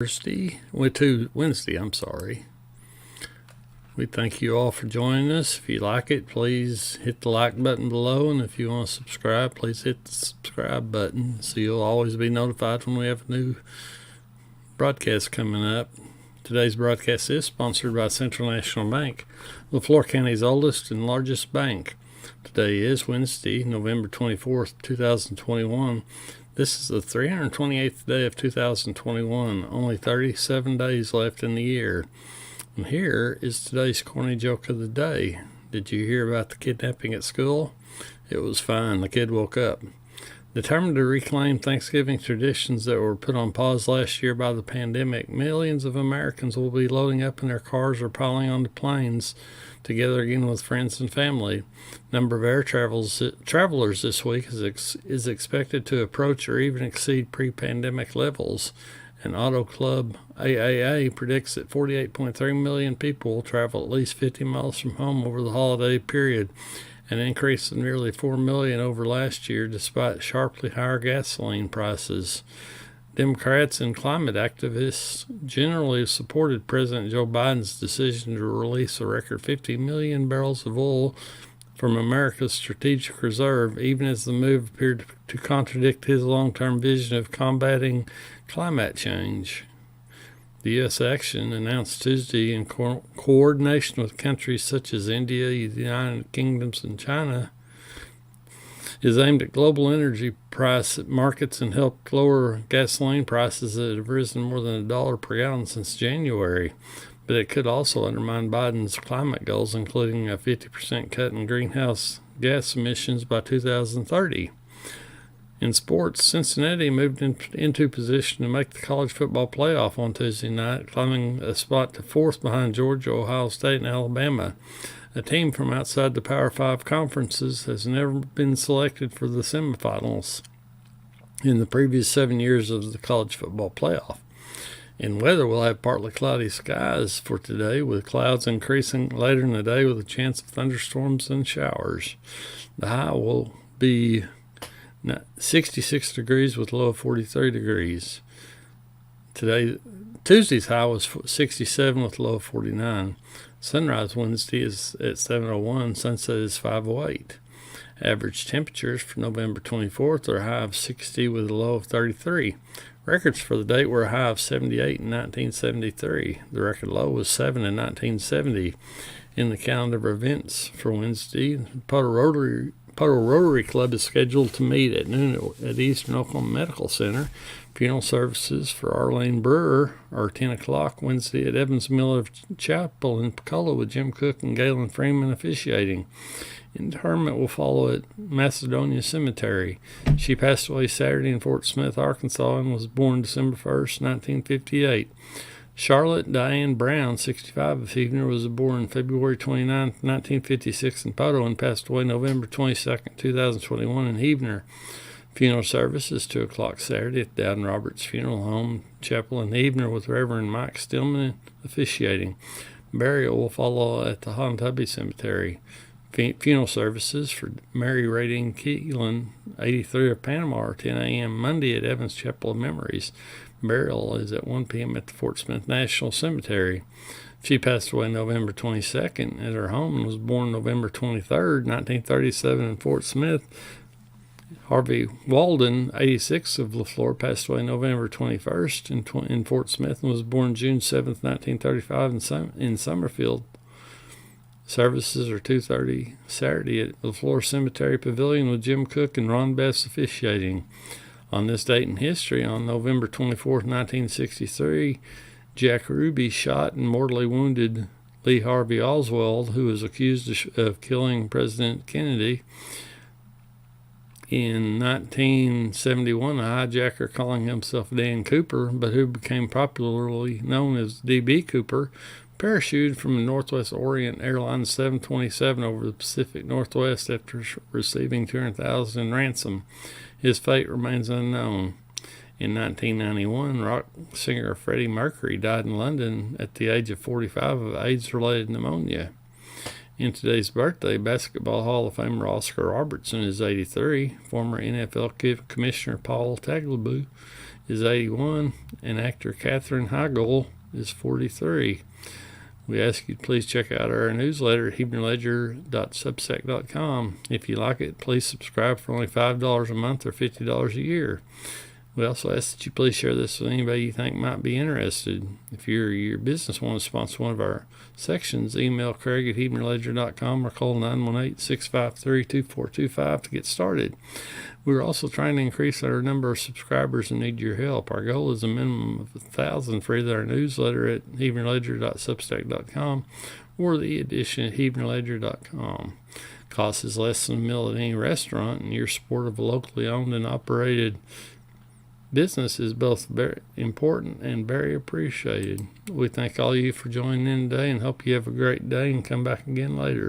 Wednesday, I'm sorry. We thank you all for joining us. If you like it, please hit the like button below, and if you want to subscribe, please hit the subscribe button so you'll always be notified when we have a new broadcast coming up. Today's broadcast is sponsored by Central National Bank, LaFleur County's oldest and largest bank. Today is Wednesday, November 24th, 2021. This is the 328th day of 2021, only 37 days left in the year. And here is today's corny joke of the day. Did you hear about the kidnapping at school? It was fine. The kid woke up. Determined to reclaim Thanksgiving traditions that were put on pause last year by the pandemic, millions of Americans will be loading up in their cars or piling onto planes together again with friends and family. Number of air travelers this week is expected to approach or even exceed pre-pandemic levels. And Auto Club AAA predicts that 48.3 million people will travel at least 50 miles from home over the holiday period, an increase of nearly 4 million over last year despite sharply higher gasoline prices. Democrats and climate activists generally supported President Joe Biden's decision to release a record 50 million barrels of oil from America's strategic reserve, even as the move appeared to contradict his long-term vision of combating climate change. The U.S. action, announced Tuesday in coordination with countries such as India, the United Kingdom, and China, is aimed at global energy price markets and helped lower gasoline prices that have risen more than $1 per gallon since January. But it could also undermine Biden's climate goals, including a 50% cut in greenhouse gas emissions by 2030. In sports, Cincinnati moved into position to make the college football playoff on Tuesday night, climbing a spot to fourth behind Georgia, Ohio State, and Alabama. A team from outside the Power 5 conferences has never been selected for the semifinals in the previous 7 years of the college football playoff. In weather, we'll have partly cloudy skies for today, with clouds increasing later in the day with a chance of thunderstorms and showers. The high will be 66 degrees with a low of 43 degrees. Tuesday's high was 67 with a low of 49. Sunrise Wednesday is at 7:01. Sunset is 5:08. Average temperatures for November 24th are a high of 60 with a low of 33. Records for the date were a high of 78 in 1973. The record low was 7 in 1970. In the calendar of events for Wednesday, Potter Rotary Club is scheduled to meet at noon at Eastern Oklahoma Medical Center. Funeral services for Arlene Brewer are 10 o'clock Wednesday at Evans Miller Chapel in Pecola, with Jim Cook and Galen Freeman officiating. Interment will follow at Macedonia Cemetery. She passed away Saturday in Fort Smith, Arkansas, and was born December 1st, 1958. Charlotte Diane Brown, 65, of Heavener, was born February 29, 1956 in Poto and passed away November 22, 2021 in Heavener. Funeral service is 2 o'clock Saturday at Dowden Roberts Funeral Home Chapel in Heavener, with Reverend Mike Stillman officiating. Burial will follow at the Hontubby Cemetery. Funeral services for Mary Rading Keelan, 83, of Panama, are 10 a.m. Monday at Evans Chapel of Memories. Burial is at 1 p.m. at the Fort Smith National Cemetery. She passed away November 22nd at her home and was born November 23rd, 1937 in Fort Smith. Harvey Walden, 86, of LaFleur, passed away November 21st in Fort Smith and was born June 7th, 1935 in Summerfield. Services are 2:30 Saturday at LaFleur Cemetery Pavilion, with Jim Cook and Ron Bess officiating. On this date in history, on November 24, 1963, Jack Ruby shot and mortally wounded Lee Harvey Oswald, who was accused of killing President Kennedy. In 1971, a hijacker calling himself Dan Cooper, but who became popularly known as D.B. Cooper, parachuted from the Northwest Orient Airlines 727 over the Pacific Northwest after receiving $200,000 in ransom. His fate remains unknown. In 1991, rock singer Freddie Mercury died in London at the age of 45 of AIDS-related pneumonia. In today's birthday, Basketball Hall of Famer Oscar Robertson is 83. Former NFL Commissioner Paul Tagliabue is 81, and actor Katherine Heigl is 43. We ask you to please check out our newsletter at HebronLedger.substack.com. If you like it, please subscribe for only $5 a month or $50 a year. We also ask that you please share this with anybody you think might be interested. If your business wants to sponsor one of our sections, email Craig at HebronLedger.com or call 918-653-2425 to get started. We're also trying to increase our number of subscribers and need your help. Our goal is a minimum of 1,000 for either our newsletter at HebronLedger.substack.com or the edition at HebronLedger.com. Cost is less than a meal at any restaurant, and your support of a locally owned and operated business is both very important and very appreciated. We thank all of you for joining in today and hope you have a great day and come back again later.